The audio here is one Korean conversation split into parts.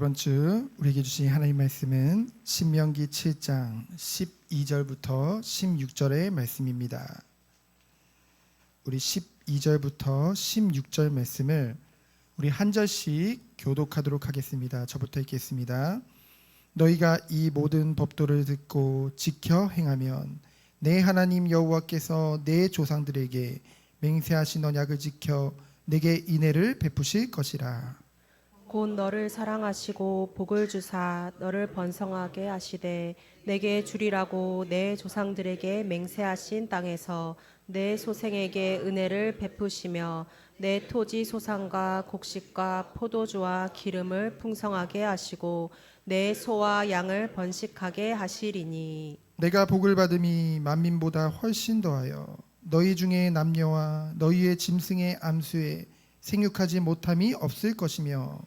이번 주 우리에게 주신 하나님 말씀은 신명기 7장 12절부터 16절의 말씀입니다. 우리 12절부터 16절 말씀을 우리 한 절씩 교독하도록 하겠습니다. 저부터 읽겠습니다. 너희가 이 모든 법도를 듣고 지켜 행하면 내 하나님 여호와께서 내 조상들에게 맹세하신 언약을 지켜 내게 인애를 베푸실 것이라. 곧 너를 사랑하시고 복을 주사 너를 번성하게 하시되 내게 주리라고 내 조상들에게 맹세하신 땅에서 내 소생에게 은혜를 베푸시며 내 토지 소산과 곡식과 포도주와 기름을 풍성하게 하시고 내 소와 양을 번식하게 하시리니 내가 복을 받음이 만민보다 훨씬 더하여 너희 중에 남녀와 너희의 짐승의 암수에 생육하지 못함이 없을 것이며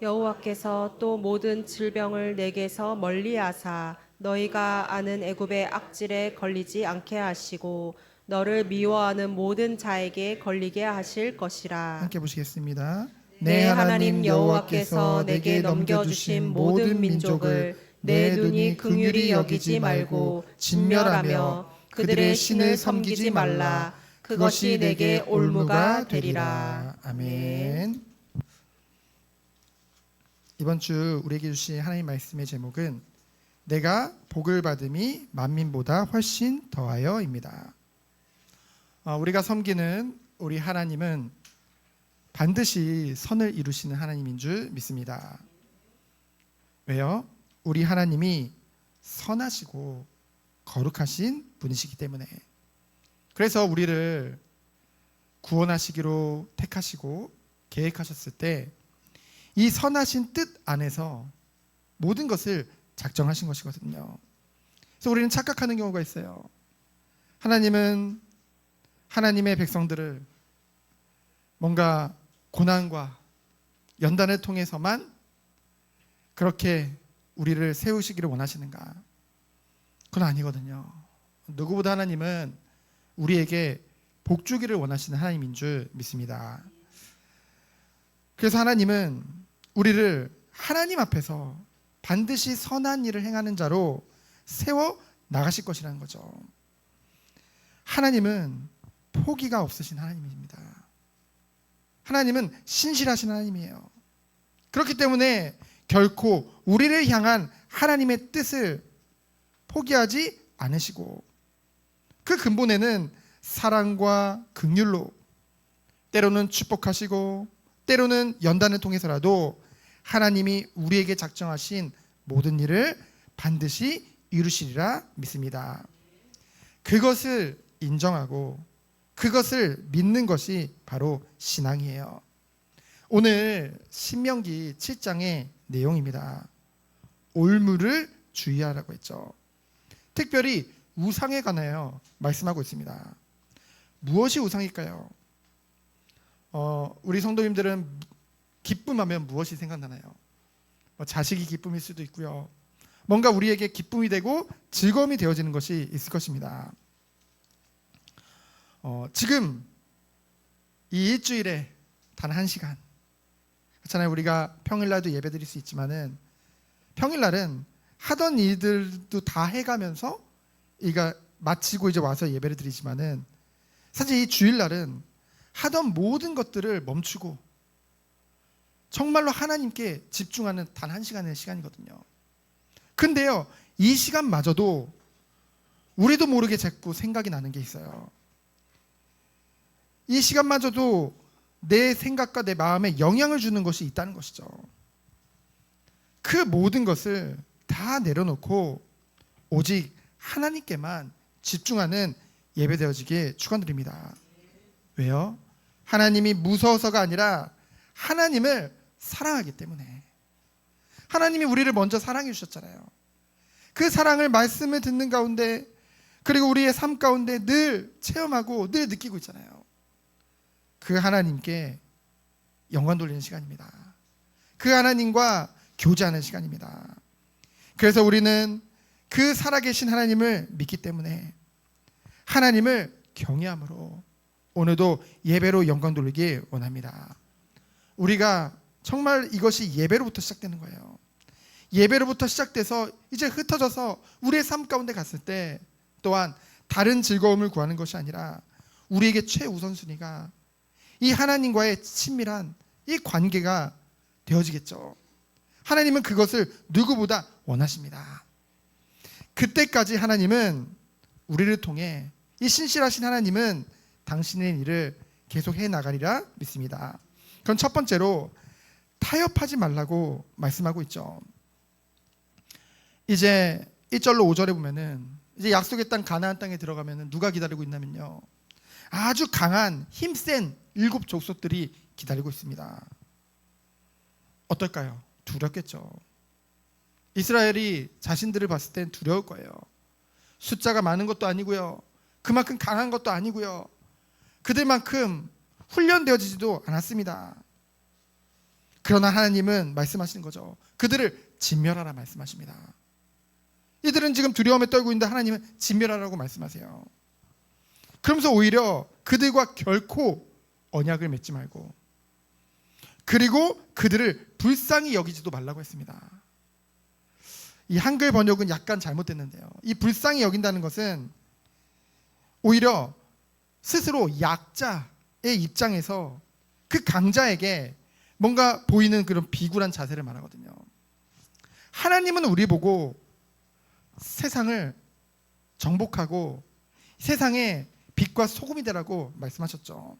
여호와께서 또 모든 질병을 내게서 멀리하사 너희가 아는 애굽의 악질에 걸리지 않게 하시고 너를 미워하는 모든 자에게 걸리게 하실 것이라. 함께 보시겠습니다. 내 하나님 여호와께서 내게 넘겨주신 모든 민족을 내 눈이 긍휼히 여기지 말고 진멸하며 그들의 신을 섬기지 말라. 그것이 내게 올무가 되리라. 아멘. 이번 주 우리에게 주신 하나님 말씀의 제목은 내가 복을 받음이 만민보다 훨씬 더하여입니다. 우리가 섬기는 우리 하나님은 반드시 선을 이루시는 하나님인 줄 믿습니다. 왜요? 우리 하나님이 선하시고 거룩하신 분이시기 때문에. 그래서 우리를 구원하시기로 택하시고 계획하셨을 때 이 선하신 뜻 안에서 모든 것을 작정하신 것이거든요. 그래서 우리는 착각하는 경우가 있어요. 하나님은 하나님의 백성들을 뭔가 고난과 연단을 통해서만 그렇게 우리를 세우시기를 원하시는가? 그건 아니거든요. 누구보다 하나님은 우리에게 복 주기를 원하시는 하나님인 줄 믿습니다. 그래서 하나님은 우리를 하나님 앞에서 반드시 선한 일을 행하는 자로 세워 나가실 것이라는 거죠. 하나님은 포기가 없으신 하나님입니다. 하나님은 신실하신 하나님이에요. 그렇기 때문에 결코 우리를 향한 하나님의 뜻을 포기하지 않으시고 그 근본에는 사랑과 긍휼로 때로는 축복하시고 때로는 연단을 통해서라도 하나님이 우리에게 작정하신 모든 일을 반드시 이루시리라 믿습니다. 그것을 인정하고 그것을 믿는 것이 바로 신앙이에요. 오늘 신명기 7장의 내용입니다. 올무를 주의하라고 했죠. 특별히 우상에 관하여 말씀하고 있습니다. 무엇이 우상일까요? 우리 성도님들은 기쁨하면 무엇이 생각나나요? 자식이 기쁨일 수도 있고요. 뭔가 우리에게 기쁨이 되고 즐거움이 되어지는 것이 있을 것입니다. 지금 이 일주일에 단 1시간 그렇잖아요. 우리가 평일날도 예배 드릴 수 있지만은 평일날은 하던 일들도 다 해가면서 이가 마치고 이제 와서 예배를 드리지만은 사실 이 주일날은 하던 모든 것들을 멈추고 정말로 하나님께 집중하는 단 1시간의 시간이거든요. 근데요, 이 시간마저도 우리도 모르게 자꾸 생각이 나는 게 있어요. 이 시간마저도 내 생각과 내 마음에 영향을 주는 것이 있다는 것이죠. 그 모든 것을 다 내려놓고 오직 하나님께만 집중하는 예배되어지길 축원드립니다. 왜요? 하나님이 무서워서가 아니라 하나님을 사랑하기 때문에. 하나님이 우리를 먼저 사랑해 주셨잖아요. 그 사랑을 말씀을 듣는 가운데 그리고 우리의 삶 가운데 늘 체험하고 늘 느끼고 있잖아요. 그 하나님께 영광 돌리는 시간입니다. 그 하나님과 교제하는 시간입니다. 그래서 우리는 그 살아계신 하나님을 믿기 때문에 하나님을 경외함으로 오늘도 예배로 영광 돌리기 원합니다. 우리가 정말 이것이 예배로부터 시작되는 거예요. 예배로부터 시작돼서 이제 흩어져서 우리의 삶 가운데 갔을 때 또한 다른 즐거움을 구하는 것이 아니라 우리에게 최우선순위가 이 하나님과의 친밀한 이 관계가 되어지겠죠. 하나님은 그것을 누구보다 원하십니다. 그때까지 하나님은 우리를 통해 이 신실하신 하나님은 당신의 일을 계속해 나가리라 믿습니다. 그럼 첫 번째로 타협하지 말라고 말씀하고 있죠. 이제 1절로 5절에 보면은 이제 약속의 땅 가나안 땅에 들어가면은 누가 기다리고 있냐면요, 아주 강한 힘센 7 족속들이 기다리고 있습니다. 어떨까요? 두렵겠죠. 이스라엘이 자신들을 봤을 땐 두려울 거예요. 숫자가 많은 것도 아니고요, 그만큼 강한 것도 아니고요, 그들만큼 훈련되어지지도 않았습니다. 그러나 하나님은 말씀하시는 거죠. 그들을 진멸하라 말씀하십니다. 이들은 지금 두려움에 떨고 있는데 하나님은 진멸하라고 말씀하세요. 그러면서 오히려 그들과 결코 언약을 맺지 말고, 그리고 그들을 불쌍히 여기지도 말라고 했습니다. 이 한글 번역은 약간 잘못됐는데요, 이 불쌍히 여긴다는 것은 오히려 스스로 약자의 입장에서 그 강자에게 뭔가 보이는 그런 비굴한 자세를 말하거든요. 하나님은 우리 보고 세상을 정복하고 세상의 빛과 소금이 되라고 말씀하셨죠.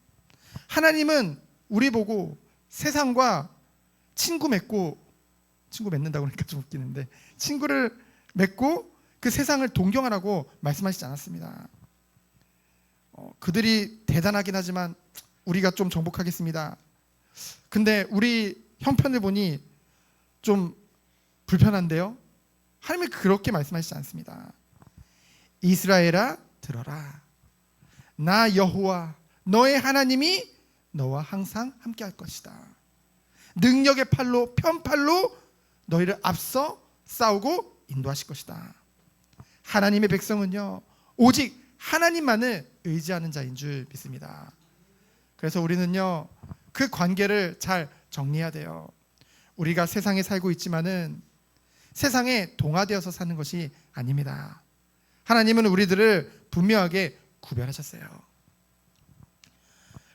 하나님은 우리 보고 세상과 친구 맺는다고 하니까 좀 웃기는데, 친구를 맺고 그 세상을 동경하라고 말씀하시지 않았습니다. 그들이 대단하긴 하지만 우리가 좀 정복하겠습니다. 근데 우리 형편을 보니 좀 불편한데요? 하나님이 그렇게 말씀하시지 않습니다. 이스라엘아 들어라, 나 여호와 너의 하나님이 너와 항상 함께 할 것이다. 능력의 팔로 편팔로 너희를 앞서 싸우고 인도하실 것이다. 하나님의 백성은요, 오직 하나님만을 의지하는 자인 줄 믿습니다. 그래서 우리는요, 그 관계를 잘 정리해야 돼요. 우리가 세상에 살고 있지만은 세상에 동화되어서 사는 것이 아닙니다. 하나님은 우리들을 분명하게 구별하셨어요.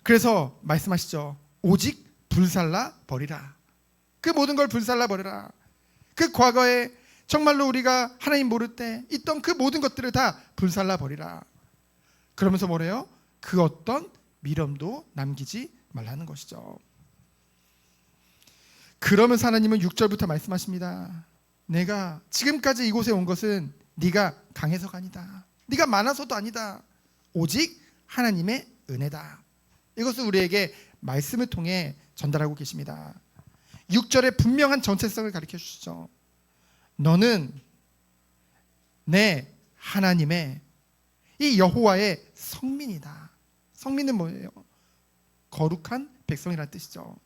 그래서 말씀하시죠. 오직 불살라 버리라. 그 모든 걸 불살라 버려라. 그 과거에 정말로 우리가 하나님 모를 때 있던 그 모든 것들을 다 불살라 버리라. 그러면서 뭐래요? 그 어떤 미련도 남기지 말라는 것이죠. 그러면서 하나님은 6절부터 말씀하십니다. 내가 지금까지 이곳에 온 것은 네가 강해서가 아니다, 네가 많아서도 아니다, 오직 하나님의 은혜다. 이것을 우리에게 말씀을 통해 전달하고 계십니다. 6절의 분명한 정체성을 가르쳐 주시죠. 너는 내 하나님의 이 여호와의 성민이다. 성민은 뭐예요? 거룩한 백성이라는 뜻이죠.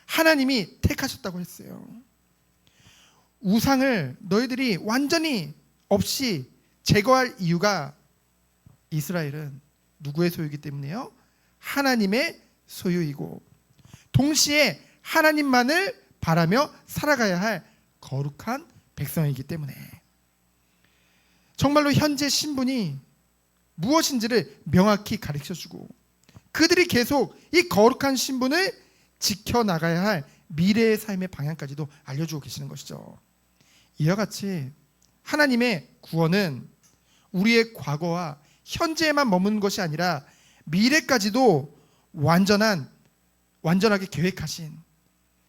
하나님이 택하셨다고 했어요. 우상을 너희들이 완전히 없이 제거할 이유가 이스라엘은 누구의 소유이기 때문에요? 하나님의 소유이고, 동시에 하나님만을 바라며 살아가야 할 거룩한 백성이기 때문에 정말로 현재 신분이 무엇인지를 명확히 가르쳐주고, 그들이 계속 이 거룩한 신분을 지켜나가야 할 미래의 삶의 방향까지도 알려주고 계시는 것이죠. 이와 같이 하나님의 구원은 우리의 과거와 현재에만 머무는 것이 아니라 미래까지도 완전하게 계획하신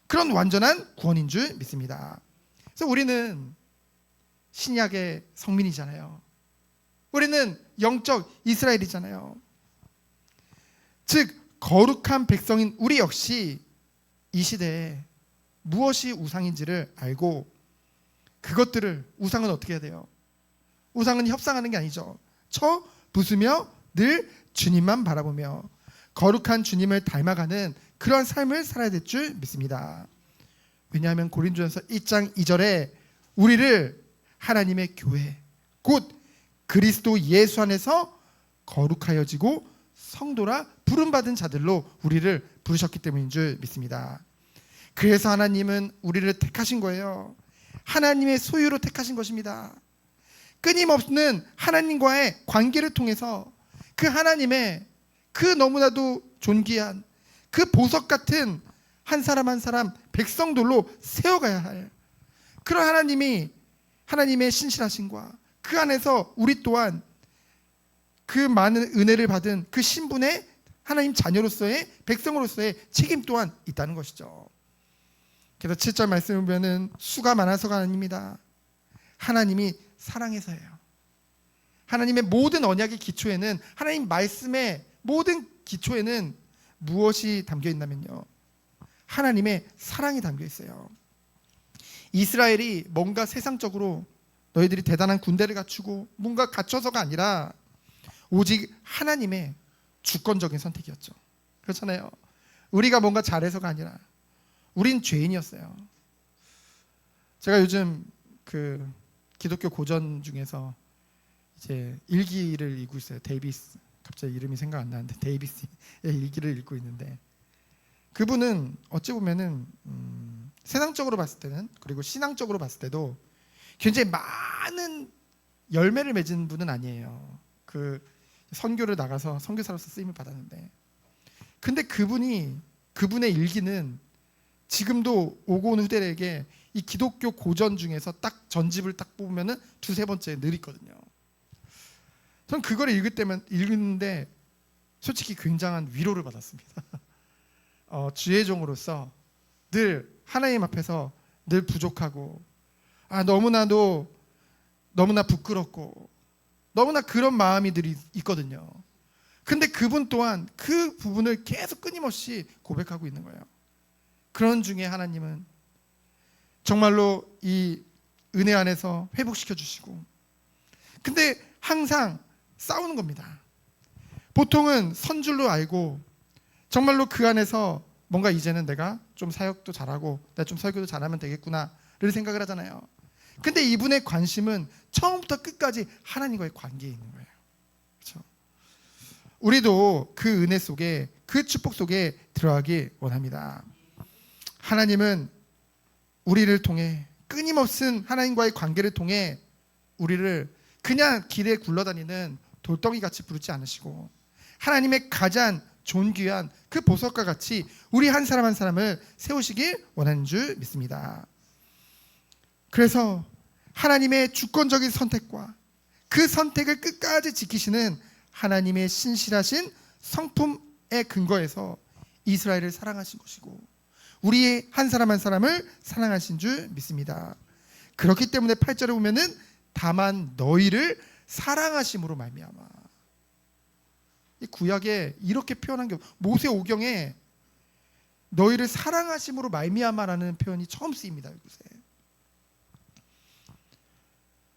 그런 완전한 구원인 줄 믿습니다. 그래서 우리는 신약의 성민이잖아요. 우리는 영적 이스라엘이잖아요. 즉 거룩한 백성인 우리 역시 이 시대에 무엇이 우상인지를 알고, 그것들을, 우상은 어떻게 해야 돼요? 우상은 협상하는 게 아니죠. 부수며 늘 주님만 바라보며 거룩한 주님을 닮아가는 그런 삶을 살아야 될 줄 믿습니다. 왜냐하면 고린도전서 1장 2절에 우리를 하나님의 교회 곧 그리스도 예수 안에서 거룩하여지고 성도라 부름받은 자들로 우리를 부르셨기 때문인 줄 믿습니다. 그래서 하나님은 우리를 택하신 거예요. 하나님의 소유로 택하신 것입니다. 끊임없는 하나님과의 관계를 통해서 그 하나님의 그 너무나도 존귀한 그 보석 같은 한 사람 한 사람 백성들로 세워가야 할 그런 하나님의 신실하심과 그 안에서 우리 또한 그 많은 은혜를 받은 그 신분의 하나님 자녀로서의 백성으로서의 책임 또한 있다는 것이죠. 그래서 7절 말씀을 보면 수가 많아서가 아닙니다. 하나님이 사랑해서예요. 하나님의 모든 언약의 기초에는, 하나님 말씀의 모든 기초에는 무엇이 담겨 있냐면요, 하나님의 사랑이 담겨 있어요. 이스라엘이 뭔가 세상적으로 너희들이 대단한 군대를 갖추고 뭔가 갖춰서가 아니라 오직 하나님의 주권적인 선택이었죠. 그렇잖아요. 우리가 뭔가 잘해서가 아니라 우린 죄인이었어요. 제가 요즘 그 기독교 고전 중에서 이제 일기를 읽고 있어요. 데이비스, 갑자기 이름이 생각 안 나는데 데이비스의 일기를 읽고 있는데, 그분은 어찌 보면은 세상적으로 봤을 때는, 그리고 신앙적으로 봤을 때도 굉장히 많은 열매를 맺은 분은 아니에요. 그 선교를 나가서 선교사로서 쓰임을 받았는데, 근데 그분의 일기는 지금도 오고 온 후대에게 이 기독교 고전 중에서 딱 전집을 딱 뽑으면은 두세 번째 늘 있거든요. 전 그걸 읽는데 솔직히 굉장한 위로를 받았습니다. 주의 종으로서 늘 하나님 앞에서 늘 부족하고, 너무나 부끄럽고 너무나 그런 마음이 늘 있거든요. 근데 그분 또한 그 부분을 계속 끊임없이 고백하고 있는 거예요. 그런 중에 하나님은 정말로 이 은혜 안에서 회복시켜 주시고, 근데 항상 싸우는 겁니다. 보통은 선 줄로 알고 정말로 그 안에서 뭔가 이제는 내가 좀 사역도 잘하고 내가 좀 설교도 잘하면 되겠구나를 생각을 하잖아요. 근데 이분의 관심은 처음부터 끝까지 하나님과의 관계에 있는 거예요. 그렇죠? 우리도 그 은혜 속에, 그 축복 속에 들어가기 원합니다. 하나님은 우리를 통해, 끊임없는 하나님과의 관계를 통해 우리를 그냥 길에 굴러다니는 돌덩이 같이 부르지 않으시고, 하나님의 가장 존귀한 그 보석과 같이 우리 한 사람 한 사람을 세우시길 원하는 줄 믿습니다. 그래서 하나님의 주권적인 선택과 그 선택을 끝까지 지키시는 하나님의 신실하신 성품의 근거에서 이스라엘을 사랑하신 것이고, 우리의 한 사람 한 사람을 사랑하신 줄 믿습니다. 그렇기 때문에 8절에 보면은 다만 너희를 사랑하심으로 말미암아, 이 구약에 이렇게 표현한 게, 모세오경에 너희를 사랑하심으로 말미암아라는 표현이 처음 쓰입니다. 이곳에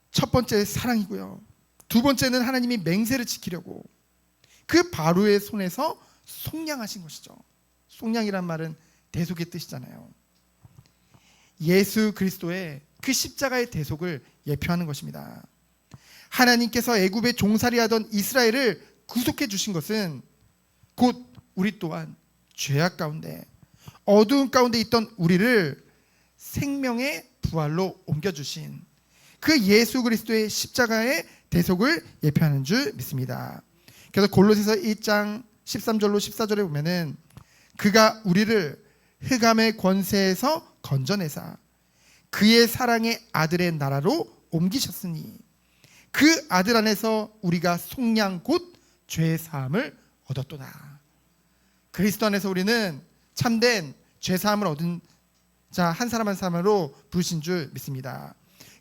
첫 번째 사랑이고요, 두 번째는 하나님이 맹세를 지키려고 그 바로의 손에서 속량하신 것이죠. 속량이란 말은 대속의 뜻이잖아요. 예수 그리스도의 그 십자가의 대속을 예표하는 것입니다. 하나님께서 애굽에 종살이하던 이스라엘을 구속해 주신 것은 곧 우리 또한 죄악 가운데, 어두운 가운데 있던 우리를 생명의 부활로 옮겨주신 그 예수 그리스도의 십자가의 대속을 예표하는 줄 믿습니다. 그래서 골로새서 1장 13절로 14절에 보면은 그가 우리를 흑암의 권세에서 건져내사 그의 사랑의 아들의 나라로 옮기셨으니 그 아들 안에서 우리가 속량 곧 죄의 사함을 얻었도다. 그리스도 안에서 우리는 참된 죄 사함을 얻은 자 한 사람 한 사람으로 부르신 줄 믿습니다.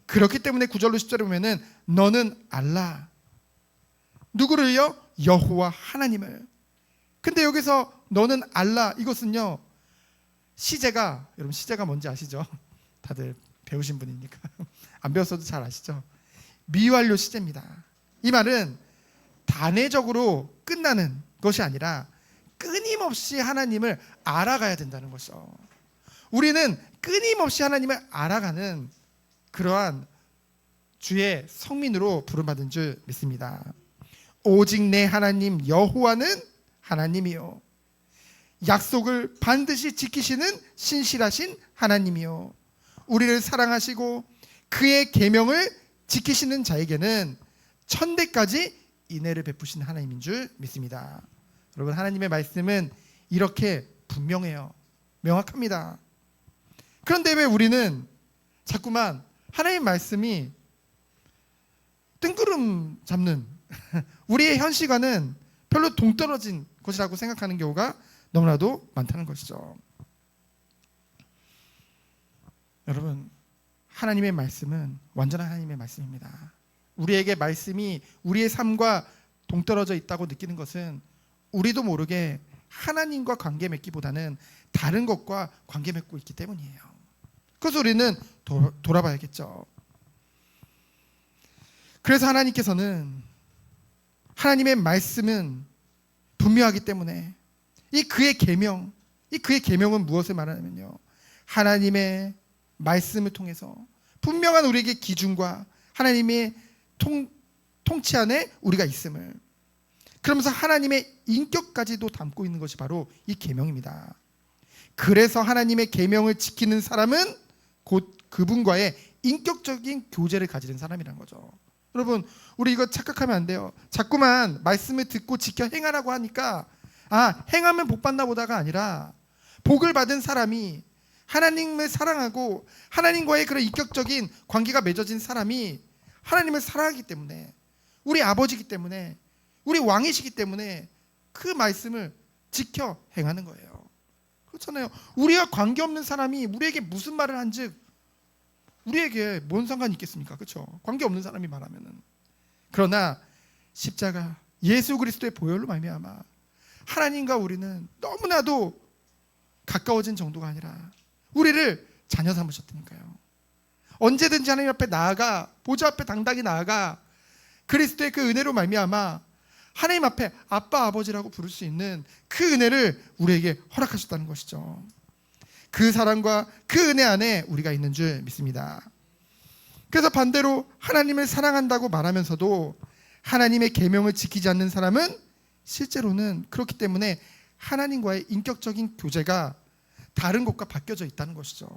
그렇기 때문에 9절로 10절에 보면은 너는 알라, 누구를요? 여호와 하나님을. 근데 여기서 너는 알라, 이것은요, 시제가, 여러분 시제가 뭔지 아시죠? 다들 배우신 분이니까 안 배웠어도 잘 아시죠? 미완료 시제입니다. 이 말은 단회적으로 끝나는 것이 아니라 끊임없이 하나님을 알아가야 된다는 것이죠. 우리는 끊임없이 하나님을 알아가는 그러한 주의 성민으로 부름받은 줄 믿습니다. 오직 내 하나님 여호와는 하나님이요 약속을 반드시 지키시는 신실하신 하나님이요, 우리를 사랑하시고 그의 계명을 지키시는 자에게는 천대까지 인애를 베푸신 하나님인 줄 믿습니다. 여러분, 하나님의 말씀은 이렇게 분명해요. 명확합니다. 그런데 왜 우리는 자꾸만 하나님의 말씀이 뜬구름 잡는 우리의 현시과는 별로 동떨어진 것이라고 생각하는 경우가 너무나도 많다는 것이죠. 여러분, 하나님의 말씀은 완전한 하나님의 말씀입니다. 우리에게 말씀이 우리의 삶과 동떨어져 있다고 느끼는 것은 우리도 모르게 하나님과 관계 맺기보다는 다른 것과 관계 맺고 있기 때문이에요. 그래서 우리는 돌아봐야겠죠. 그래서 하나님께서는 하나님의 말씀은 분명하기 때문에 이 그의 계명은 무엇을 말하냐면요, 하나님의 말씀을 통해서 분명한 우리에게 기준과 하나님의 통치 안에 우리가 있음을, 그러면서 하나님의 인격까지도 담고 있는 것이 바로 이 계명입니다. 그래서 하나님의 계명을 지키는 사람은 곧 그분과의 인격적인 교제를 가지는 사람이라는 거죠. 여러분, 우리 이거 착각하면 안 돼요. 자꾸만 말씀을 듣고 지켜 행하라고 하니까 행하면 복 받나 보다가 아니라, 복을 받은 사람이, 하나님을 사랑하고 하나님과의 그런 인격적인 관계가 맺어진 사람이 하나님을 사랑하기 때문에, 우리 아버지이기 때문에, 우리 왕이시기 때문에 그 말씀을 지켜 행하는 거예요. 그렇잖아요. 우리와 관계없는 사람이 우리에게 무슨 말을 한즉 우리에게 뭔 상관이 있겠습니까? 그렇죠? 관계없는 사람이 말하면은. 그러나 십자가 예수 그리스도의 보혈로 말미암아 하나님과 우리는 너무나도 가까워진 정도가 아니라 우리를 자녀 삼으셨다니까요. 언제든지 하나님 앞에 나아가, 보좌 앞에 당당히 나아가 그리스도의 그 은혜로 말미암아 하나님 앞에 아빠, 아버지라고 부를 수 있는 그 은혜를 우리에게 허락하셨다는 것이죠. 그 사랑과 그 은혜 안에 우리가 있는 줄 믿습니다. 그래서 반대로 하나님을 사랑한다고 말하면서도 하나님의 계명을 지키지 않는 사람은 실제로는 그렇기 때문에 하나님과의 인격적인 교제가 다른 것과 바뀌어져 있다는 것이죠.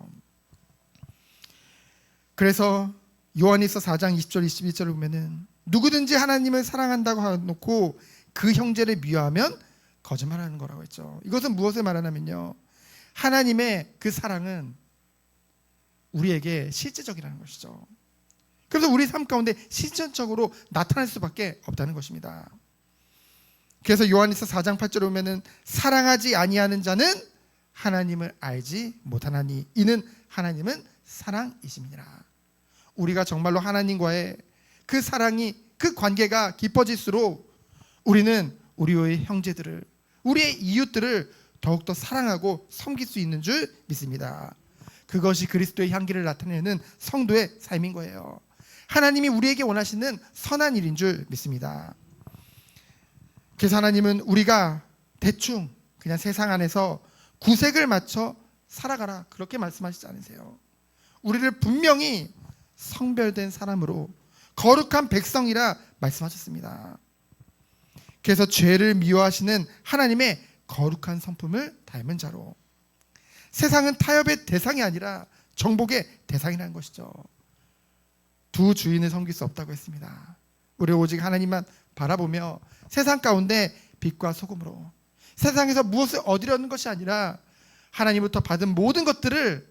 그래서 요한일서 4장 20절 21절을 보면은 누구든지 하나님을 사랑한다고 해놓고 그 형제를 미워하면 거짓말하는 거라고 했죠. 이것은 무엇을 말하냐면요, 하나님의 그 사랑은 우리에게 실제적이라는 것이죠. 그래서 우리 삶 가운데 실천적으로 나타날 수밖에 없다는 것입니다. 그래서 요한일서 4장 8절에 보면은 사랑하지 아니하는 자는 하나님을 알지 못하나니 이는 하나님은 사랑이심이니라. 우리가 정말로 하나님과의 그 사랑이, 그 관계가 깊어질수록 우리는 우리의 형제들을, 우리의 이웃들을 더욱더 사랑하고 섬길 수 있는 줄 믿습니다. 그것이 그리스도의 향기를 나타내는 성도의 삶인 거예요. 하나님이 우리에게 원하시는 선한 일인 줄 믿습니다. 그래서 하나님은 우리가 대충 그냥 세상 안에서 구색을 맞춰 살아가라 그렇게 말씀하시지 않으세요. 우리를 분명히 성별된 사람으로 거룩한 백성이라 말씀하셨습니다. 그래서 죄를 미워하시는 하나님의 거룩한 성품을 닮은 자로, 세상은 타협의 대상이 아니라 정복의 대상이라는 것이죠. 두 주인을 섬길 수 없다고 했습니다. 우리 오직 하나님만 바라보며 세상 가운데 빛과 소금으로 세상에서 무엇을 얻으려는 것이 아니라 하나님부터 받은 모든 것들을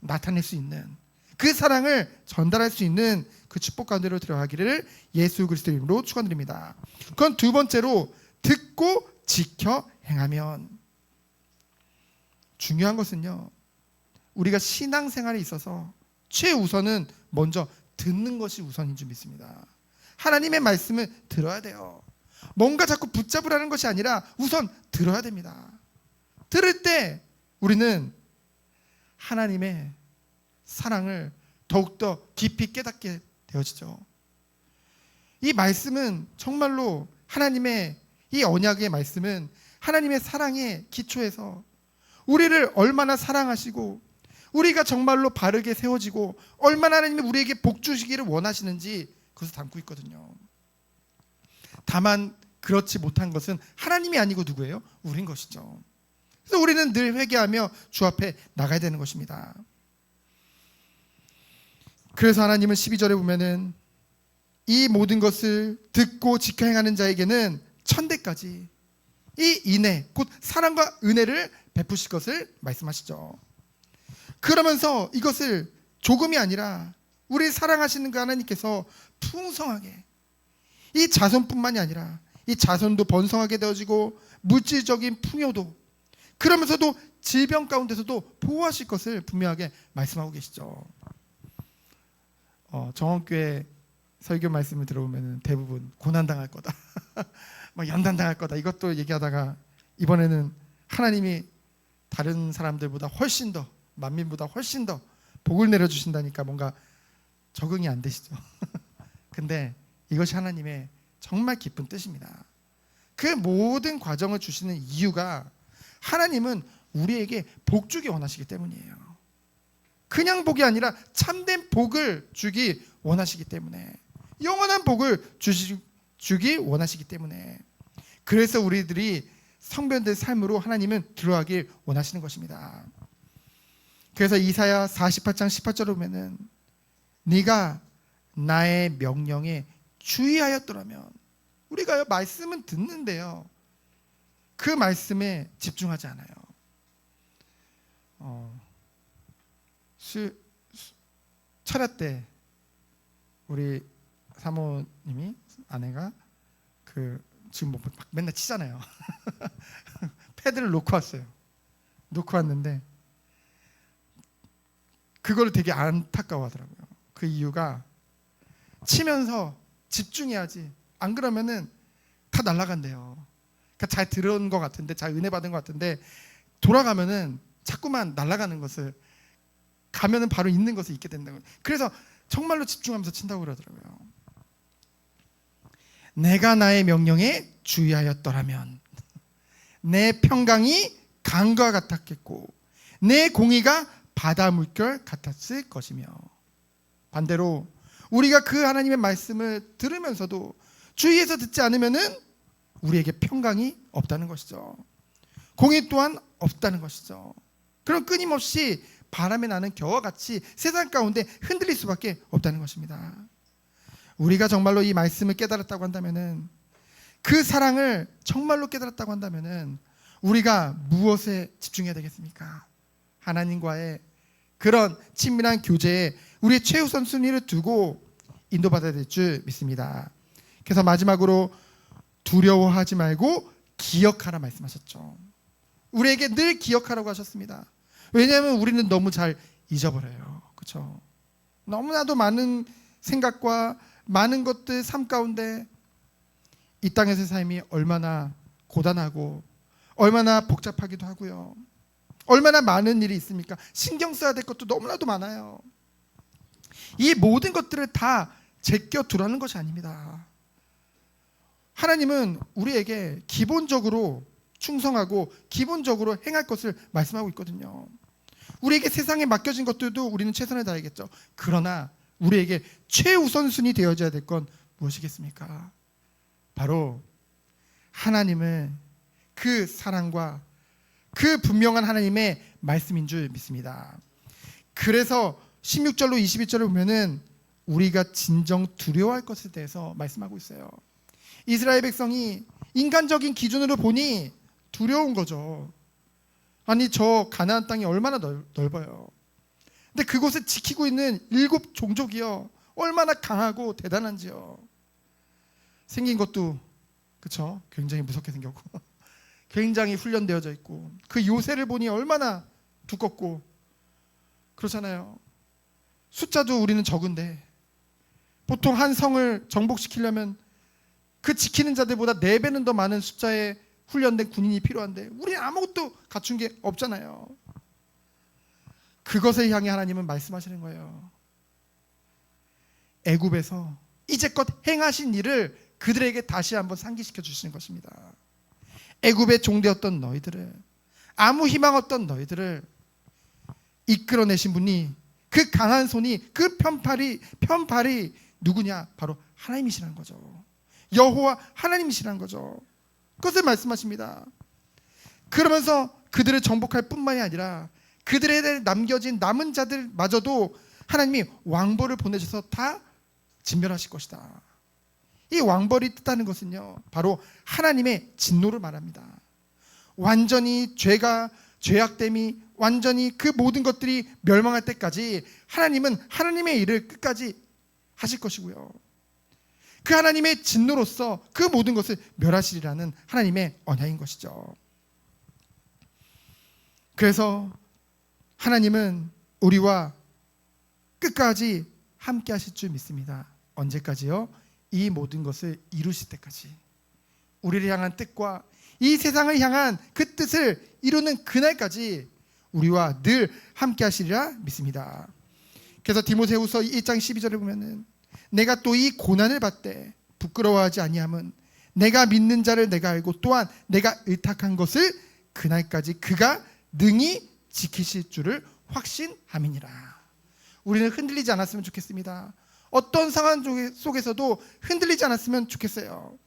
나타낼 수 있는, 그 사랑을 전달할 수 있는 그 축복 가운데로 들어가기를 예수 그리스도 이름으로 축원드립니다. 그건 두 번째로 듣고 지켜 행하면. 중요한 것은요, 우리가 신앙생활에 있어서 최우선은 먼저 듣는 것이 우선인 줄 믿습니다. 하나님의 말씀을 들어야 돼요. 뭔가 자꾸 붙잡으라는 것이 아니라 우선 들어야 됩니다. 들을 때 우리는 하나님의 사랑을 더욱더 깊이 깨닫게 되어지죠. 이 말씀은 정말로 하나님의 이 언약의 말씀은 하나님의 사랑의 기초에서 우리를 얼마나 사랑하시고 우리가 정말로 바르게 세워지고 얼마나 하나님이 우리에게 복 주시기를 원하시는지 그것을 담고 있거든요. 다만 그렇지 못한 것은 하나님이 아니고 누구예요? 우린 것이죠. 그래서 우리는 늘 회개하며 주 앞에 나가야 되는 것입니다. 그래서 하나님은 12절에 보면은 이 모든 것을 듣고 지켜 행하는 자에게는 천대까지 이 인애 곧 사랑과 은혜를 베푸실 것을 말씀하시죠. 그러면서 이것을 조금이 아니라 우리 사랑하시는 그 하나님께서 풍성하게 이 자손뿐만이 아니라 이 자손도 번성하게 되어지고 물질적인 풍요도 그러면서도 질병 가운데서도 보호하실 것을 분명하게 말씀하고 계시죠. 정원교회 설교 말씀을 들어보면 대부분 고난당할 거다 막 연단당할 거다 이것도 얘기하다가 이번에는 하나님이 다른 사람들보다 훨씬 더 만민보다 훨씬 더 복을 내려주신다니까 뭔가 적응이 안 되시죠. 근데 이것이 하나님의 정말 기쁜 뜻입니다. 그 모든 과정을 주시는 이유가 하나님은 우리에게 복 주기 원하시기 때문이에요. 그냥 복이 아니라 참된 복을 주기 원하시기 때문에 영원한 복을 주기 원하시기 때문에 그래서 우리들이 성변된 삶으로 하나님은 들어가길 원하시는 것입니다. 그래서 이사야 48장 18절에 보면은 네가 나의 명령에 주의하였더라면 우리가 말씀은 듣는데요. 그 말씀에 집중하지 않아요. 철야 때 우리 사모님이 아내가 지금 뭐 맨날 치잖아요. 패드를 놓고 왔어요. 놓고 왔는데 그걸 되게 안타까워하더라고요. 그 이유가 치면서 집중해야지 안 그러면은 다 날아간대요. 그러니까 잘 들은 것 같은데 잘 은혜 받은 것 같은데 돌아가면은 자꾸만 날아가는 것을 가면은 바로 있는 것을 잊게 된다고. 그래서 정말로 집중하면서 친다고 그러더라고요. 내가 나의 명령에 주의하였더라면 내 평강이 강과 같았겠고 내 공의가 바다 물결 같았을 것이며 반대로 우리가 그 하나님의 말씀을 들으면서도 주의해서 듣지 않으면은 우리에게 평강이 없다는 것이죠. 공의 또한 없다는 것이죠. 그럼 끊임없이 바람에 나는 겨와 같이 세상 가운데 흔들릴 수밖에 없다는 것입니다. 우리가 정말로 이 말씀을 깨달았다고 한다면은 그 사랑을 정말로 깨달았다고 한다면은 우리가 무엇에 집중해야 되겠습니까? 하나님과의 그런 친밀한 교제에 우리의 최우선 순위를 두고 인도받아야 될 줄 믿습니다. 그래서 마지막으로 두려워하지 말고 기억하라 말씀하셨죠. 우리에게 늘 기억하라고 하셨습니다. 왜냐하면 우리는 너무 잘 잊어버려요. 그렇죠? 너무나도 많은 생각과 많은 것들 삶 가운데 이 땅에서의 삶이 얼마나 고단하고 얼마나 복잡하기도 하고요. 얼마나 많은 일이 있습니까? 신경 써야 될 것도 너무나도 많아요. 이 모든 것들을 다 제껴두라는 것이 아닙니다. 하나님은 우리에게 기본적으로 충성하고 기본적으로 행할 것을 말씀하고 있거든요. 우리에게 세상에 맡겨진 것들도 우리는 최선을 다하겠죠. 그러나 우리에게 최우선순위 되어져야 될 건 무엇이겠습니까? 바로 하나님을 그 사랑과 그 분명한 하나님의 말씀인 줄 믿습니다. 그래서 16절로 21절을 보면은 우리가 진정 두려워할 것에 대해서 말씀하고 있어요. 이스라엘 백성이 인간적인 기준으로 보니 두려운 거죠. 아니 저 가나안 땅이 얼마나 넓어요. 근데 그곳을 지키고 있는 7 종족이요 얼마나 강하고 대단한지요. 생긴 것도 그쵸? 굉장히 무섭게 생겼고 굉장히 훈련되어져 있고 그 요새를 보니 얼마나 두껍고 그렇잖아요. 숫자도 우리는 적은데 보통 한 성을 정복시키려면 그 지키는 자들보다 4배는 더 많은 숫자의 훈련된 군인이 필요한데 우리는 아무것도 갖춘 게 없잖아요. 그것을 향해 하나님은 말씀하시는 거예요. 애굽에서 이제껏 행하신 일을 그들에게 다시 한번 상기시켜 주시는 것입니다. 애굽의 종되었던 너희들을 아무 희망 없던 너희들을 이끌어내신 분이 그 강한 손이 그 편팔이 누구냐? 바로 하나님이시라는 거죠. 여호와 하나님이시라는 거죠. 그것을 말씀하십니다. 그러면서 그들을 정복할 뿐만이 아니라 그들에 대해 남겨진 남은 자들마저도 하나님이 왕벌을 보내셔서 다 진멸하실 것이다. 이 왕벌이 뜻하는 것은요, 바로 하나님의 진노를 말합니다. 완전히 죄악됨이 완전히 그 모든 것들이 멸망할 때까지 하나님은 하나님의 일을 끝까지 하실 것이고요, 그 하나님의 진노로서 그 모든 것을 멸하시리라는 하나님의 언약인 것이죠. 그래서 하나님은 우리와 끝까지 함께 하실 줄 믿습니다. 언제까지요? 이 모든 것을 이루실 때까지. 우리를 향한 뜻과 이 세상을 향한 그 뜻을 이루는 그날까지 우리와 늘 함께 하시리라 믿습니다. 그래서 디모데후서 1장 12절에 보면은 내가 또 이 고난을 받되 부끄러워하지 아니함은 내가 믿는 자를 내가 알고 또한 내가 의탁한 것을 그날까지 그가 능히 지키실 줄을 확신함이니라. 우리는 흔들리지 않았으면 좋겠습니다. 어떤 상황 속에서도 흔들리지 않았으면 좋겠어요.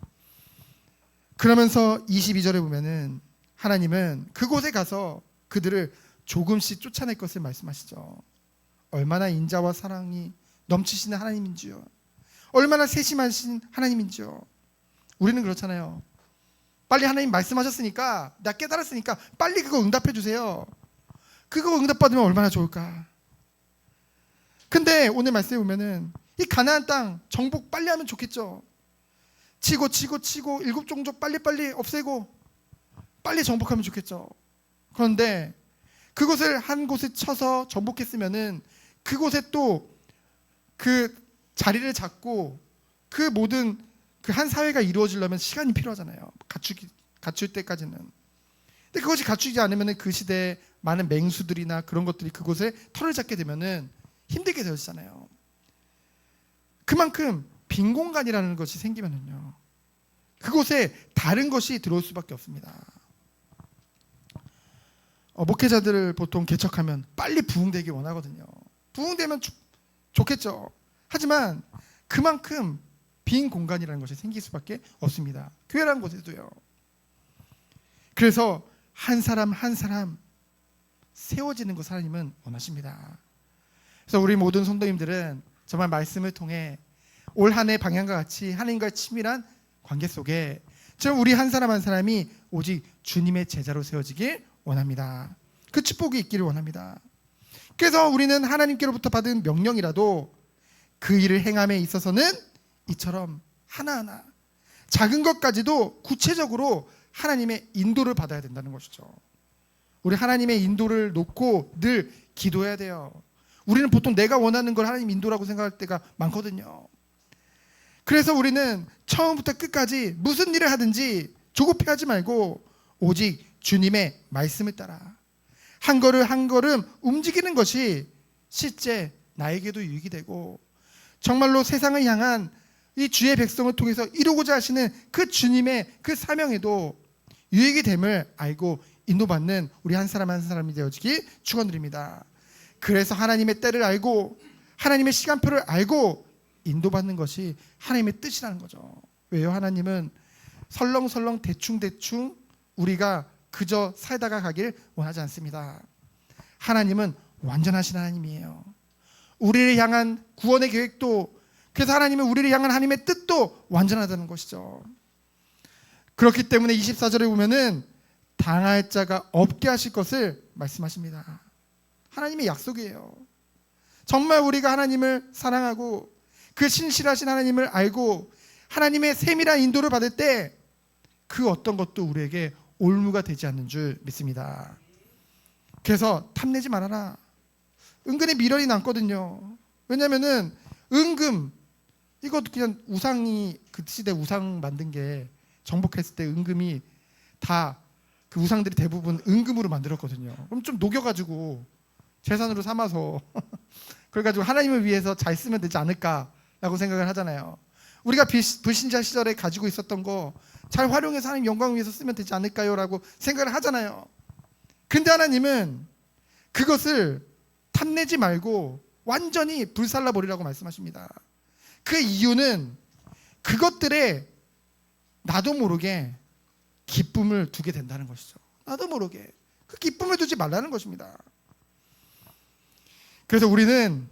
그러면서 22절에 보면은 하나님은 그곳에 가서 그들을 조금씩 쫓아낼 것을 말씀하시죠. 얼마나 인자와 사랑이 넘치시는 하나님인지요, 얼마나 세심하신 하나님인지요. 우리는 그렇잖아요. 빨리 하나님 말씀하셨으니까, 나 깨달았으니까 빨리 그거 응답해 주세요. 그거 응답받으면 얼마나 좋을까. 근데 오늘 말씀에 보면은 이 가나안 땅 정복 빨리 하면 좋겠죠. 치고 일곱 종족 빨리 없애고 빨리 정복하면 좋겠죠. 그런데 그곳을 한 곳에 쳐서 정복했으면은 그곳에 또 그 자리를 잡고 그 모든 그 한 사회가 이루어지려면 시간이 필요하잖아요. 갖출 때까지는. 근데 그것이 갖추지 않으면 그 시대에 많은 맹수들이나 그런 것들이 그곳에 털을 잡게 되면은 힘들게 되어지잖아요. 그만큼 빈 공간이라는 것이 생기면은요, 그곳에 다른 것이 들어올 수밖에 없습니다. 목회자들을 보통 개척하면 빨리 부흥되기 원하거든요. 부흥되면 좋겠죠. 하지만 그만큼 빈 공간이라는 것이 생길 수밖에 없습니다. 교회라는 곳에도요. 그래서 한 사람 한 사람 세워지는 것을 하나님은 원하십니다. 그래서 우리 모든 성도님들은 정말 말씀을 통해 올 한 해 방향과 같이 하나님과의 친밀한 관계 속에 지금 우리 한 사람 한 사람이 오직 주님의 제자로 세워지길 원합니다. 그 축복이 있기를 원합니다. 그래서 우리는 하나님께로부터 받은 명령이라도 그 일을 행함에 있어서는 이처럼 하나하나 작은 것까지도 구체적으로 하나님의 인도를 받아야 된다는 것이죠. 우리 하나님의 인도를 놓고 늘 기도해야 돼요. 우리는 보통 내가 원하는 걸 하나님 인도라고 생각할 때가 많거든요. 그래서 우리는 처음부터 끝까지 무슨 일을 하든지 조급해하지 말고 오직 주님의 말씀을 따라 한 걸음 한 걸음 움직이는 것이 실제 나에게도 유익이 되고 정말로 세상을 향한 이 주의 백성을 통해서 이루고자 하시는 그 주님의 그 사명에도 유익이 됨을 알고 인도받는 우리 한 사람 한 사람이 되어지기 축원드립니다. 그래서 하나님의 때를 알고 하나님의 시간표를 알고 인도받는 것이 하나님의 뜻이라는 거죠. 왜요? 하나님은 설렁설렁 대충대충 우리가 그저 살다가 가길 원하지 않습니다. 하나님은 완전하신 하나님이에요. 우리를 향한 구원의 계획도, 그래서 하나님은 우리를 향한 하나님의 뜻도 완전하다는 것이죠. 그렇기 때문에 24절에 보면은 당할 자가 없게 하실 것을 말씀하십니다. 하나님의 약속이에요. 정말 우리가 하나님을 사랑하고 그 신실하신 하나님을 알고 하나님의 세밀한 인도를 받을 때 그 어떤 것도 우리에게 올무가 되지 않는 줄 믿습니다. 그래서 탐내지 말아라. 은근히 미련이 남거든요. 왜냐면은 은금, 이것도 그냥 우상이 그 시대 우상 만든 게 정복했을 때 은금이 다 그 우상들이 대부분 은금으로 만들었거든요. 그럼 좀 녹여가지고 재산으로 삼아서 그래가지고 하나님을 위해서 잘 쓰면 되지 않을까라고 생각을 하잖아요. 우리가 불신자 시절에 가지고 있었던 거 잘 활용해서 하나님 영광을 위해서 쓰면 되지 않을까요? 라고 생각을 하잖아요. 근데 하나님은 그것을 탐내지 말고 완전히 불살라 버리라고 말씀하십니다. 그 이유는 그것들에 나도 모르게 기쁨을 두게 된다는 것이죠. 나도 모르게 그 기쁨을 두지 말라는 것입니다. 그래서 우리는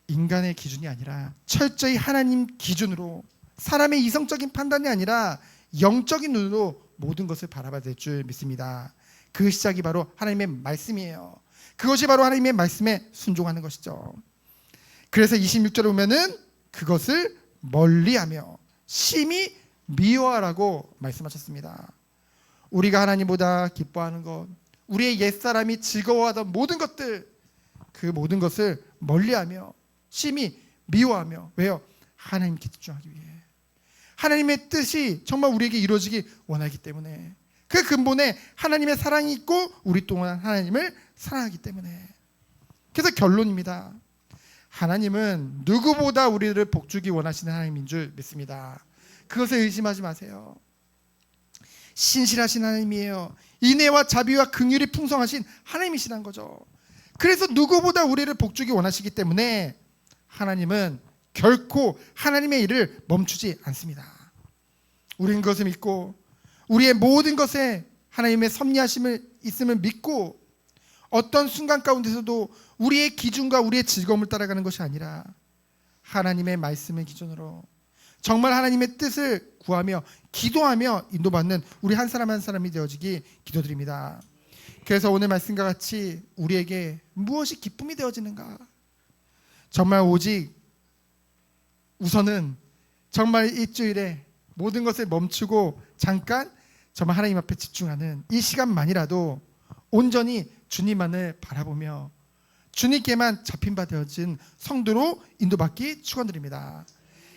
인간의 기준이 아니라 철저히 하나님 기준으로, 사람의 이성적인 판단이 아니라 영적인 눈으로 모든 것을 바라봐야 될 줄 믿습니다. 그 시작이 바로 하나님의 말씀이에요. 그것이 바로 하나님의 말씀에 순종하는 것이죠. 그래서 26절에 보면은 그것을 멀리하며 심히 미워하라고 말씀하셨습니다. 우리가 하나님보다 기뻐하는 것, 우리의 옛사람이 즐거워하던 모든 것들, 그 모든 것을 멀리하며 심히 미워하며, 왜요? 하나님께 집중하기 위해, 하나님의 뜻이 정말 우리에게 이루어지기 원하기 때문에, 그 근본에 하나님의 사랑이 있고 우리 또한 하나님을 사랑하기 때문에. 그래서 결론입니다. 하나님은 누구보다 우리를 복주기 원하시는 하나님인 줄 믿습니다. 그것을 의심하지 마세요. 신실하신 하나님이에요. 인애와 자비와 긍휼이 풍성하신 하나님이시란 거죠. 그래서 누구보다 우리를 복주기 원하시기 때문에 하나님은 결코 하나님의 일을 멈추지 않습니다. 우리는 그것을 믿고 우리의 모든 것에 하나님의 섭리하심을 있음을 믿고 어떤 순간 가운데서도 우리의 기준과 우리의 즐거움을 따라가는 것이 아니라 하나님의 말씀을 기준으로 정말 하나님의 뜻을 구하며 기도하며 인도받는 우리 한 사람 한 사람이 되어지기 기도드립니다. 그래서 오늘 말씀과 같이 우리에게 무엇이 기쁨이 되어지는가? 정말 오직 우선은 정말 일주일에 모든 것을 멈추고 잠깐 정말 하나님 앞에 집중하는 이 시간만이라도 온전히 주님만을 바라보며 주님께만 잡힌 바 되어진 성도로 인도받기 축원드립니다.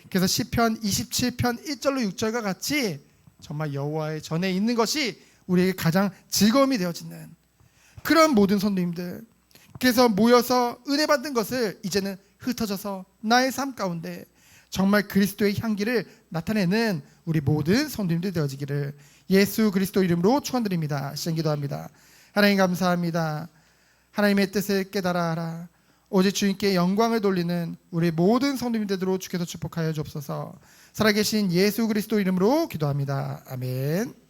그래서 시편 27편 1절로 6절과 같이 정말 여호와의 전에 있는 것이 우리에게 가장 즐거움이 되어지는 그런 모든 성도님들, 그래서 모여서 은혜 받는 것을 이제는 흩어져서 나의 삶 가운데 정말 그리스도의 향기를 나타내는 우리 모든 성도님들 되어지기를 예수 그리스도 이름으로 축원드립니다. 시간 기도합니다. 하나님 감사합니다. 하나님의 뜻을 깨달아 하라. 오직 주님께 영광을 돌리는 우리 모든 성도님들로 주께서 축복하여 주옵소서. 살아계신 예수 그리스도 이름으로 기도합니다. 아멘.